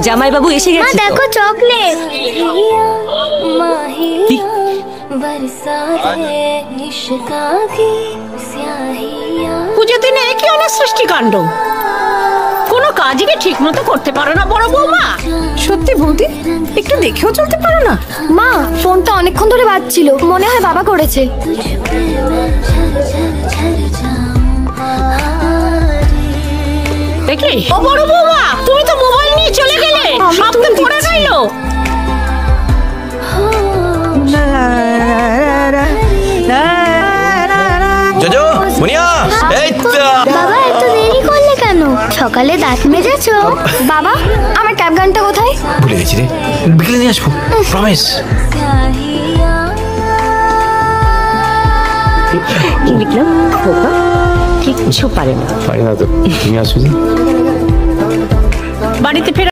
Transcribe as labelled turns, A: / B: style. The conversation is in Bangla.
A: জামাইবাবু এসে গেছে।
B: দেখো চকলেট।
C: পুজো দিনে কি অনেক সৃষ্টিকাণ্ড, কোনো কাজই কি ঠিক মতো করতে পারো না বড় বৌমা?
A: সত্যি বৌদি, একটু দেখেও চলতে পারো না?
B: মা ফোনটা অনেকক্ষণ ধরে বাজছিল, মনে হয় বাবা করেছে।
C: দেখি ও বড় বৌমা, তুমি তো মোবাইল নিয়ে চলে গেলে, সব তো পড়ে রইল।
D: জোজো, মুনিয়া, এই তো।
B: বাবা এত দেরি করলে কেন? সকালে দাঁত মেজেছো? বাবা আমার ক্যাব গানটা কোথায়?
D: ভুলে গেছি রে, বিকেলে নিয়ে আসবো, প্রমিস।
A: কি লিখলাম? ঠিক কিছু পারে না।
D: পারি না তো, তুমি আসো।
C: বাড়িতে ফের